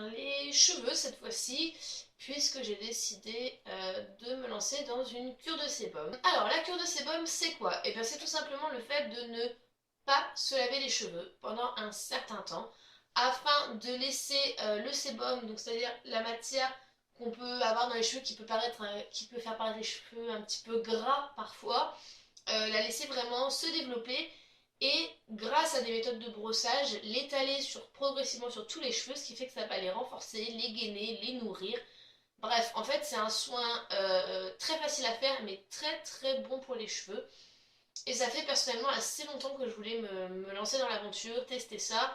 les cheveux cette fois-ci, puisque j'ai décidé de me lancer dans une cure de sébum. Alors, la cure de sébum, c'est quoi? Eh bien, c'est tout simplement le fait de ne pas se laver les cheveux pendant un certain temps, afin de laisser le sébum, donc c'est-à-dire la matière qu'on peut avoir dans les cheveux qui peut faire paraître les cheveux un petit peu gras parfois, la laisser vraiment se développer et grâce à des méthodes de brossage, l'étaler progressivement sur tous les cheveux, ce qui fait que ça va les renforcer, les gainer, les nourrir. Bref, en fait, c'est un soin très facile à faire, mais très très bon pour les cheveux. Et ça fait personnellement assez longtemps que je voulais me lancer dans l'aventure, tester ça.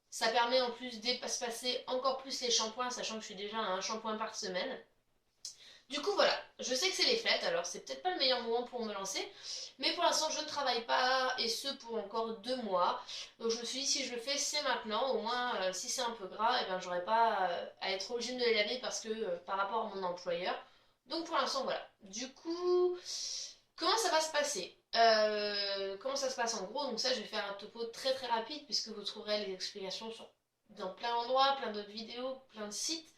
Ça permet en plus d'espacer encore plus les shampoings, sachant que je suis déjà à un shampoing par semaine. Du coup, voilà, je sais que c'est les fêtes, alors c'est peut-être pas le meilleur moment pour me lancer, mais pour l'instant je ne travaille pas, et ce pour encore 2 mois. Donc je me suis dit, si je le fais, c'est maintenant, au moins si c'est un peu gras, et ben j'aurai pas à être obligée de me les laver parce que par rapport à mon employeur. Donc pour l'instant, voilà. Du coup, comment ça va se passer? Comment ça se passe en gros? Donc ça, je vais faire un topo très très rapide puisque vous trouverez les explications dans plein d'endroits, plein d'autres vidéos, plein de sites.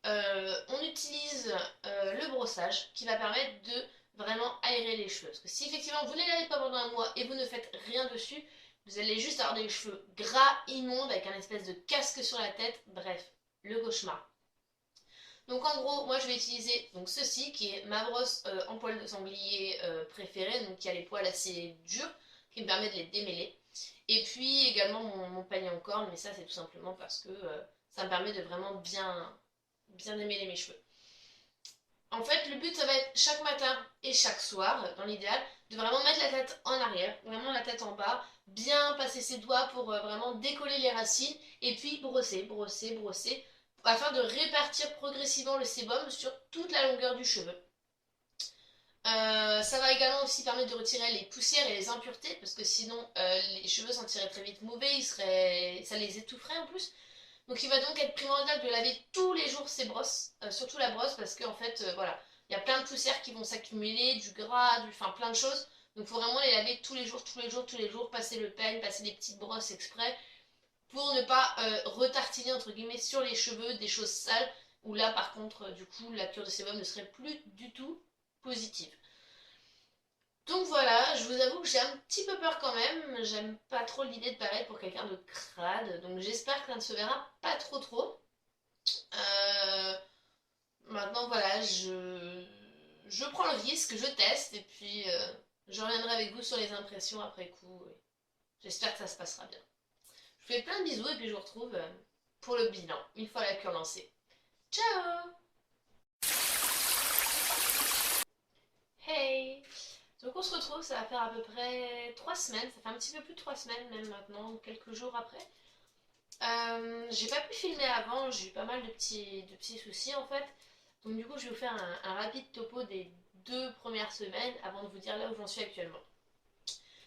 On utilise le brossage qui va permettre de vraiment aérer les cheveux. Parce que si effectivement vous ne les lavez pas pendant un mois et vous ne faites rien dessus, vous allez juste avoir des cheveux gras, immondes, avec un espèce de casque sur la tête. Bref, le cauchemar. Donc en gros, moi je vais utiliser donc ceci qui est ma brosse en poil de sanglier préférée, donc qui a les poils assez durs, qui me permet de les démêler. Et puis également mon panier en corne, mais ça c'est tout simplement parce que ça me permet de vraiment bien démêler mes cheveux. En fait, le but, ça va être chaque matin et chaque soir, dans l'idéal, de vraiment mettre la tête en arrière, vraiment la tête en bas, bien passer ses doigts pour vraiment décoller les racines, et puis brosser, brosser, brosser, afin de répartir progressivement le sébum sur toute la longueur du cheveu. Ça va également aussi permettre de retirer les poussières et les impuretés, parce que sinon les cheveux sentiraient très vite mauvais, ça les étoufferait en plus. Donc il va donc être primordial de laver tous les jours ses brosses, surtout la brosse, parce qu'en fait, voilà, il y a plein de poussières qui vont s'accumuler, du gras, enfin plein de choses. Donc il faut vraiment les laver tous les jours, tous les jours, tous les jours, passer le peigne, passer des petites brosses exprès, pour ne pas retartiner, entre guillemets, sur les cheveux des choses sales, où là par contre, du coup, la cure de sébum ne serait plus du tout positive. Donc voilà, je vous avoue que j'ai un petit peu peur quand même, j'aime pas trop l'idée de paraître pour quelqu'un de crade, donc j'espère que ça ne se verra pas trop trop. Euh, Maintenant, voilà, je prends le risque, je teste et puis je reviendrai avec vous sur les impressions après coup. Et j'espère que ça se passera bien. Je vous fais plein de bisous et puis je vous retrouve pour le bilan, une fois la cure lancée. Ciao! Hey! Donc on se retrouve, ça va faire à peu près 3 semaines, ça fait un petit peu plus de 3 semaines même maintenant, quelques jours après. J'ai pas pu filmer avant, j'ai eu pas mal de petits soucis en fait. Donc du coup, je vais vous faire un rapide topo des 2 premières semaines avant de vous dire là où j'en suis actuellement.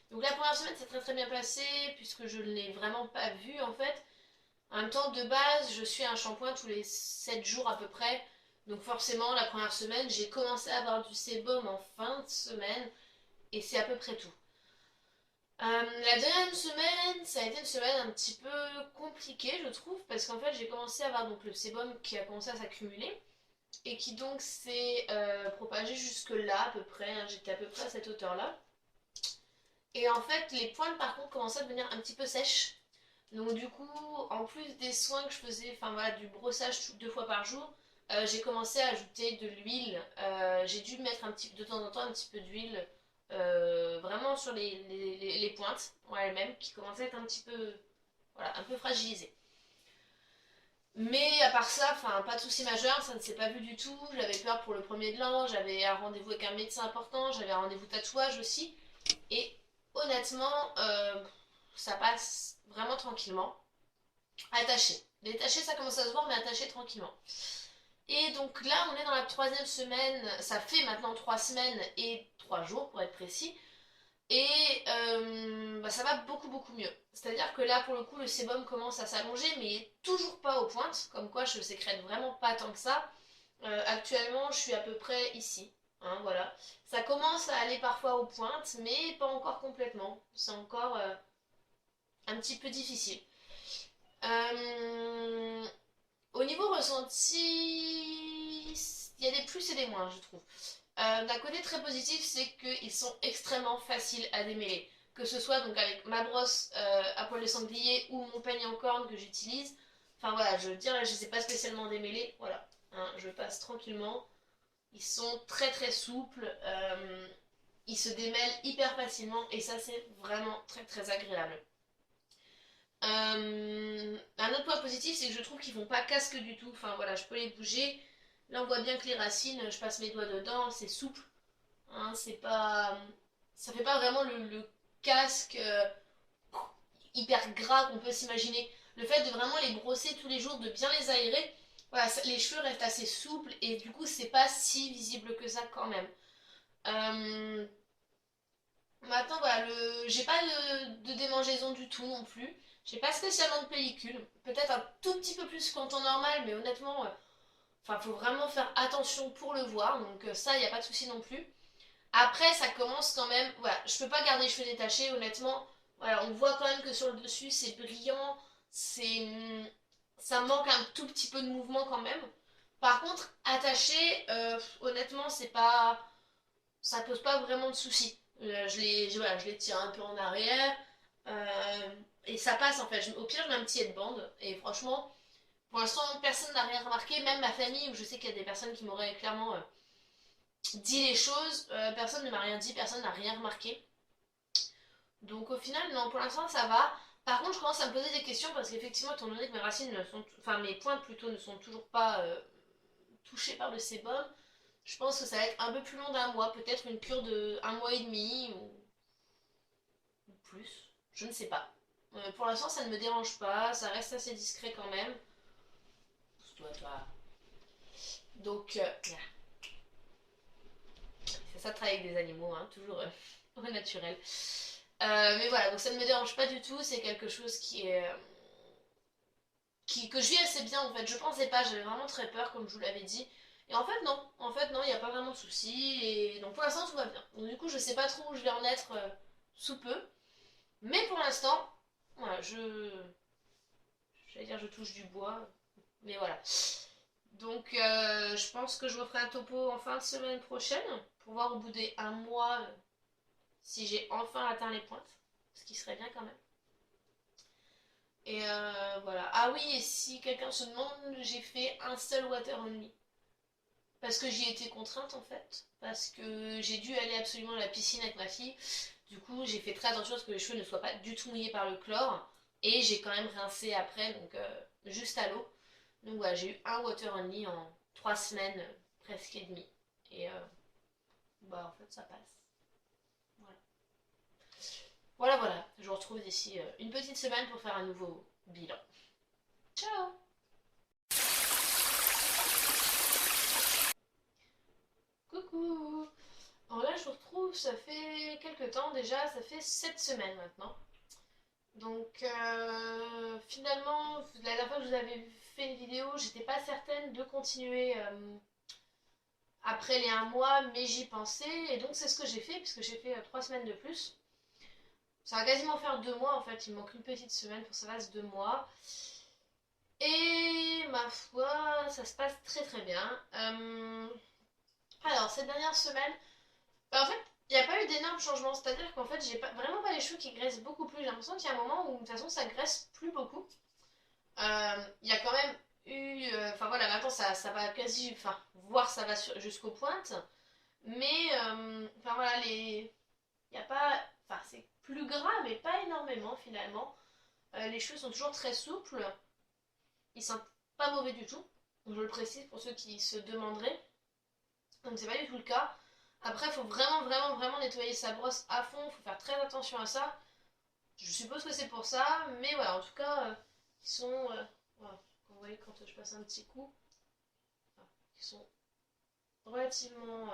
Donc la première semaine s'est très très bien passée puisque je ne l'ai vraiment pas vu en fait. En même temps, de base, je suis un shampoing tous les 7 jours à peu près. Donc forcément, la première semaine, j'ai commencé à avoir du sébum en fin de semaine et c'est à peu près tout. La deuxième semaine, ça a été une semaine un petit peu compliquée, je trouve, parce qu'en fait, j'ai commencé à avoir donc le sébum qui a commencé à s'accumuler et qui donc s'est propagé jusque là à peu près, hein, j'étais à peu près à cette hauteur-là. Et en fait, les pointes par contre commençaient à devenir un petit peu sèches. Donc du coup, en plus des soins que je faisais, enfin voilà, du brossage 2 fois par jour, j'ai commencé à ajouter de l'huile. J'ai dû mettre de temps en temps un petit peu d'huile, vraiment sur les pointes en elles-mêmes, qui commençaient à être un petit peu, voilà, un peu fragilisées. Mais à part ça, enfin, pas de soucis majeurs, ça ne s'est pas vu du tout. J'avais peur pour le premier de l'an, j'avais un rendez-vous avec un médecin important, j'avais un rendez-vous tatouage aussi. Et honnêtement, ça passe vraiment tranquillement. Attaché. Détaché, ça commence à se voir, mais attaché tranquillement. Et donc là, on est dans la troisième semaine. Ça fait maintenant 3 semaines et 3 jours pour être précis. Et bah, ça va beaucoup beaucoup mieux. C'est-à-dire que là, pour le coup, le sébum commence à s'allonger, mais toujours pas aux pointes. Comme quoi, je sécrète vraiment pas tant que ça. Actuellement, je suis à peu près ici. Hein, voilà. Ça commence à aller parfois aux pointes, mais pas encore complètement. C'est encore un petit peu difficile. Euh, Au niveau ressenti, il y a des plus et des moins, je trouve. D'un côté très positif, c'est qu'ils sont extrêmement faciles à démêler. Que ce soit donc avec ma brosse à poil de sanglier ou mon peigne en corne que j'utilise. Enfin voilà, je veux dire, là, je ne sais pas spécialement démêler. Voilà, hein, je passe tranquillement. Ils sont très très souples. Ils se démêlent hyper facilement et ça, c'est vraiment très très agréable. Un autre point positif, c'est que je trouve qu'ils font pas casque du tout. Enfin voilà, je peux les bouger. Là, on voit bien que les racines, je passe mes doigts dedans, c'est souple. Hein, c'est pas, ça fait pas vraiment le casque hyper gras qu'on peut s'imaginer. Le fait de vraiment les brosser tous les jours, de bien les aérer, voilà, les cheveux restent assez souples et du coup, c'est pas si visible que ça quand même. Euh, Maintenant, voilà, j'ai pas de démangeaison du tout non plus. J'ai pas spécialement de pellicule. Peut-être un tout petit peu plus qu'en temps normal, mais honnêtement, enfin, faut vraiment faire attention pour le voir. Donc ça, il n'y a pas de souci non plus. Après, ça commence quand même. Voilà, je peux pas garder les cheveux détachés, honnêtement. Voilà, on voit quand même que sur le dessus, c'est brillant. C'est, ça manque un tout petit peu de mouvement quand même. Par contre, attaché, honnêtement, c'est pas, ça pose pas vraiment de soucis. Voilà, je les tire un peu en arrière et ça passe en fait. Au pire, je mets un petit headband et franchement, pour l'instant, personne n'a rien remarqué. Même ma famille, où je sais qu'il y a des personnes qui m'auraient clairement dit les choses, personne ne m'a rien dit, personne n'a rien remarqué. Donc au final, non, pour l'instant, ça va. Par contre, je commence à me poser des questions parce qu'effectivement, étant donné que mes racines ne sont, enfin mes pointes plutôt ne sont toujours pas touchées par le sébum, je pense que ça va être un peu plus long d'un mois, peut-être une cure de un mois et demi ou plus, je ne sais pas. Pour l'instant, ça ne me dérange pas, ça reste assez discret quand même. Toi, toi. Donc, c'est ça de travailler avec des animaux, hein, toujours au naturel. Mais voilà, donc ça ne me dérange pas du tout, c'est quelque chose qui est que je vis assez bien en fait. Je pensais pas, j'avais vraiment très peur comme je vous l'avais dit. Et en fait non, il n'y a pas vraiment de souci. Et donc pour l'instant tout va bien. Donc du coup je sais pas trop où je vais en être sous peu. Mais pour l'instant, voilà, j'allais dire je touche du bois. Mais voilà. Donc je pense que je referai un topo en fin de semaine prochaine pour voir au bout des un mois si j'ai enfin atteint les pointes. Ce qui serait bien quand même. Et voilà. Ah oui, et si quelqu'un se demande, j'ai fait un seul water only. Parce que j'y étais contrainte en fait. Parce que j'ai dû aller absolument à la piscine avec ma fille. Du coup, j'ai fait très attention à ce que les cheveux ne soient pas du tout mouillés par le chlore. Et j'ai quand même rincé après, donc juste à l'eau. Donc voilà, j'ai eu un water only en 3 semaines, presque et demie. Et bah en fait, ça passe. Voilà. Voilà, voilà. Je vous retrouve d'ici une petite semaine pour faire un nouveau bilan. Ciao! Coucou! Alors là, je vous retrouve, ça fait quelques temps déjà, ça fait 7 semaines maintenant. Donc, finalement, la dernière fois que je vous avais fait une vidéo, j'étais pas certaine de continuer après les un mois, mais j'y pensais, et donc c'est ce que j'ai fait, puisque j'ai fait 3 semaines de plus. Ça va quasiment faire 2 mois en fait, il me manque une petite semaine pour que ça fasse 2 mois. Et ma foi, ça se passe très très bien. Alors, cette dernière semaine, bah, en fait, il n'y a pas eu d'énormes changements. C'est-à-dire qu'en fait, j'ai vraiment pas les cheveux qui graissent beaucoup plus. J'ai l'impression qu'il y a un moment où, de toute façon, ça graisse plus beaucoup. Il y a quand même eu. Enfin voilà, maintenant, ça va quasi. Enfin, voire ça va jusqu'aux pointes. Mais, enfin voilà, il n'y a pas. Enfin, c'est plus gras, mais pas énormément finalement. Les cheveux sont toujours très souples. Ils sentent pas mauvais du tout. Je le précise pour ceux qui se demanderaient. Donc, c'est pas du tout le cas. Après, il faut vraiment, vraiment, vraiment nettoyer sa brosse à fond. Il faut faire très attention à ça. Je suppose que c'est pour ça. Mais voilà, en tout cas, ils sont. Voilà, vous voyez quand je passe un petit coup, ils sont relativement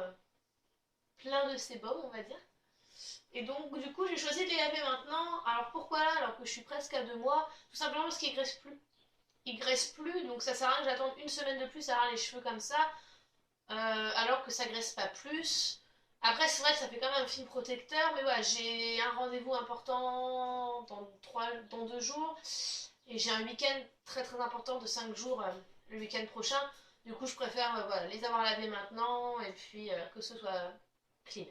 pleins de sébum, on va dire. Et donc, du coup, j'ai choisi de les laver maintenant. Alors pourquoi là, alors que je suis presque à 2 mois? Tout simplement parce qu'ils graissent plus. Ils graissent plus, donc ça sert à rien que j'attende une semaine de plus à avoir les cheveux comme ça. Alors que ça graisse pas plus. Après, c'est vrai que ça fait quand même un film protecteur, mais voilà, j'ai un rendez-vous important dans 2 jours, et j'ai un week-end très très important de 5 jours le week-end prochain. Du coup, je préfère voilà, les avoir lavés maintenant et puis que ce soit clean.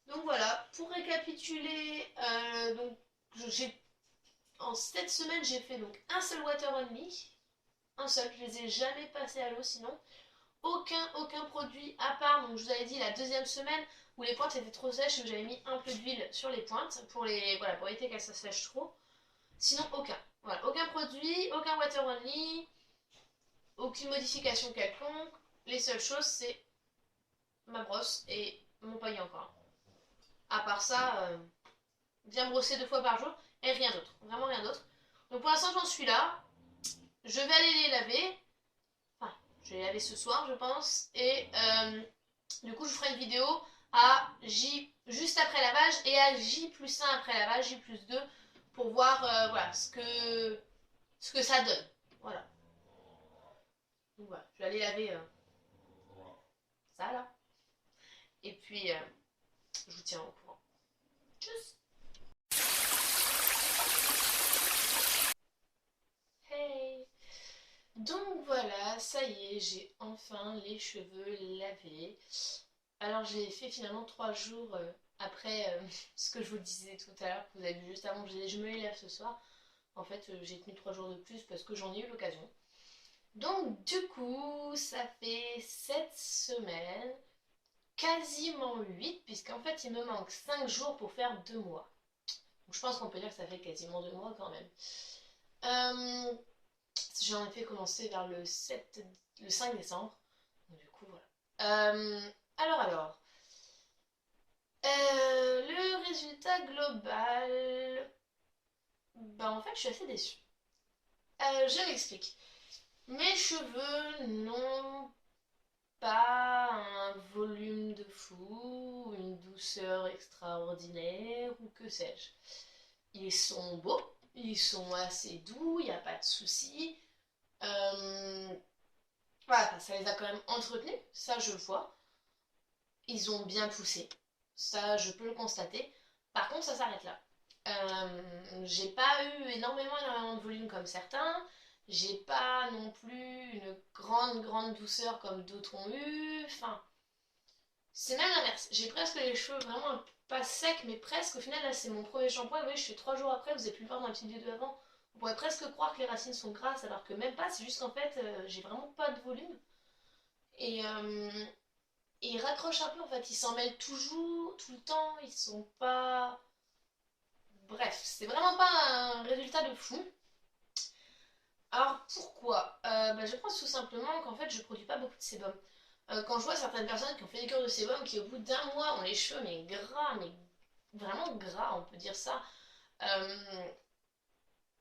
Donc voilà, pour récapituler, donc j'ai en cette semaine j'ai fait donc un seul water only, un seul, je les ai jamais passés à l'eau sinon. Aucun produit à part, donc je vous avais dit la deuxième semaine où les pointes étaient trop sèches et où j'avais mis un peu d'huile sur les pointes voilà, pour éviter qu'elles se sèchent trop. Sinon aucun. Voilà, aucun produit, aucun water only, aucune modification quelconque. Les seules choses c'est ma brosse et mon paillet encore. À part ça, bien brosser 2 fois par jour et rien d'autre. Vraiment rien d'autre. Donc pour l'instant j'en suis là. Je vais aller les laver. Enfin, je vais les laver ce soir je pense. Et du coup je ferai une vidéo à J juste après lavage et à J+1 après lavage, J+2 pour voir voilà, ce que ça donne. Voilà. Donc voilà, je vais aller laver ça là. Et puis je vous tiens au courant. Tchuss. Hey. Donc voilà, ça y est, j'ai enfin les cheveux lavés. Alors j'ai fait finalement 3 jours après ce que je vous disais tout à l'heure, que vous avez vu juste avant, je me les lave ce soir. En fait, j'ai tenu 3 jours de plus parce que j'en ai eu l'occasion. Donc du coup, ça fait 7 semaines, quasiment 8, puisqu'en fait il me manque 5 jours pour faire 2 mois. Donc je pense qu'on peut dire que ça fait quasiment 2 mois quand même. J'en ai fait commencer vers le 5 décembre. Donc, du coup, voilà. Alors. Le résultat global. Bah, en fait, je suis assez déçue. Je m'explique. Mes cheveux n'ont pas un volume de fou, une douceur extraordinaire ou que sais-je. Ils sont beaux, ils sont assez doux, il n'y a pas de souci. Voilà, ça les a quand même entretenus, ça je le vois. Ils ont bien poussé, ça je peux le constater. Par contre, ça s'arrête là. J'ai pas eu énormément de volume comme certains. J'ai pas non plus une grande douceur comme d'autres ont eu. Enfin, c'est même l'inverse. J'ai presque les cheveux vraiment pas secs, mais presque. Au final, là, c'est mon premier shampoing. Vous voyez, je fais 3 jours après. Vous avez pu le voir dans la petite vidéo avant. On pourrait presque croire que les racines sont grasses, alors que même pas. C'est juste qu'en fait, j'ai vraiment pas de volume. Et, ils raccrochent un peu, en fait. Ils s'en mêlent toujours, tout le temps. Ils sont pas. Bref, c'est vraiment pas un résultat de fou. Alors pourquoi Je pense tout simplement qu'en fait je produis pas beaucoup de sébum. Quand je vois certaines personnes qui ont fait des cures de sébum qui au bout d'un mois ont les cheveux mais gras, mais vraiment gras on peut dire ça, euh,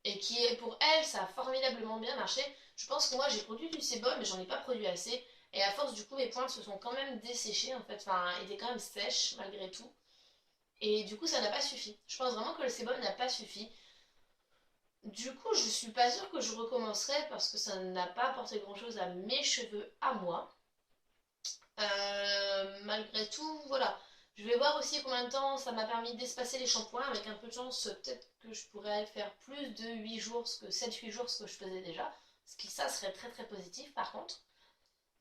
et qui est pour elles ça a formidablement bien marché, je pense que moi j'ai produit du sébum mais j'en ai pas produit assez. Et à force du coup mes pointes se sont quand même desséchées en fait, enfin étaient quand même sèches malgré tout. Et du coup ça n'a pas suffi. Je pense vraiment que le sébum n'a pas suffi. Du coup, je suis pas sûre que je recommencerai parce que ça n'a pas apporté grand-chose à mes cheveux à moi. Malgré tout, voilà. Je vais voir aussi combien de temps ça m'a permis d'espacer les shampoings. Avec un peu de chance, peut-être que je pourrais faire plus de 8 jours, 7-8 jours, ce que je faisais déjà. Ce qui, ça serait très positif par contre.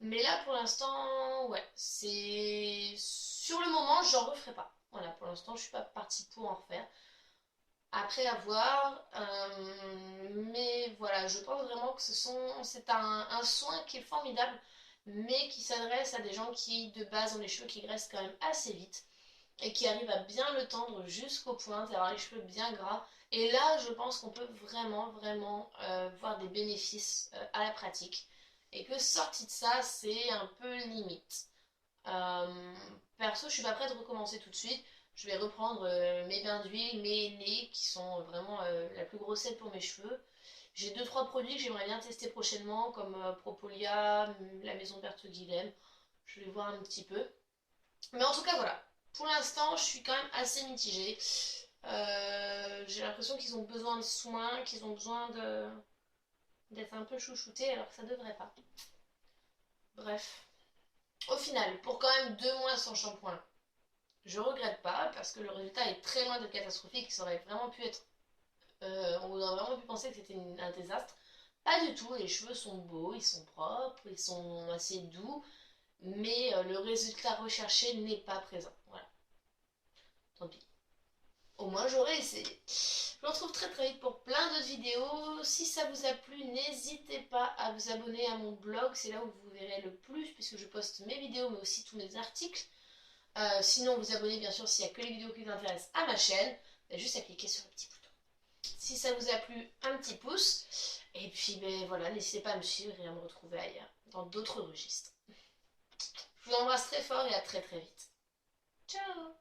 Mais là, pour l'instant, ouais, c'est... Sur le moment, j'en referai pas. Voilà, pour l'instant, je suis pas partie pour en refaire. Après avoir, mais voilà, je pense vraiment que c'est un soin qui est formidable, mais qui s'adresse à des gens qui de base ont les cheveux qui graissent quand même assez vite et qui arrivent à bien le tendre jusqu'aux pointes, avoir les cheveux bien gras. Et là, je pense qu'on peut vraiment voir des bénéfices à la pratique. Et que sorti de ça, c'est un peu limite. Perso, je suis pas prête de recommencer tout de suite. Je vais reprendre mes bains d'huile, mes nez qui sont vraiment la plus grosse aide pour mes cheveux. J'ai 2-3 produits que j'aimerais bien tester prochainement, comme Propolia, la maison Berthe Guilhem. Je vais voir un petit peu. Mais en tout cas, voilà. Pour l'instant, je suis quand même assez mitigée. J'ai l'impression qu'ils ont besoin de soins, qu'ils ont besoin d'être un peu chouchoutés, alors que ça devrait pas. Bref. Au final, pour quand même 2 mois sans shampoing, je regrette pas parce que le résultat est très loin d'être catastrophique. Ça aurait vraiment pu être. On aurait vraiment pu penser que c'était un désastre. Pas du tout, les cheveux sont beaux, ils sont propres, ils sont assez doux, mais le résultat recherché n'est pas présent. Voilà, tant pis. Au moins j'aurais essayé. Je vous retrouve très très vite pour plein d'autres vidéos. Si ça vous a plu, n'hésitez pas à vous abonner à mon blog, c'est là où vous verrez le plus puisque je poste mes vidéos mais aussi tous mes articles. Sinon vous abonnez bien sûr s'il n'y a que les vidéos qui vous intéressent à ma chaîne. Vous avez juste à cliquer sur le petit bouton. Si ça vous a plu, un petit pouce. Et puis ben voilà, n'hésitez pas à me suivre et à me retrouver ailleurs, dans d'autres registres. Je vous embrasse très fort et à très très vite. Ciao!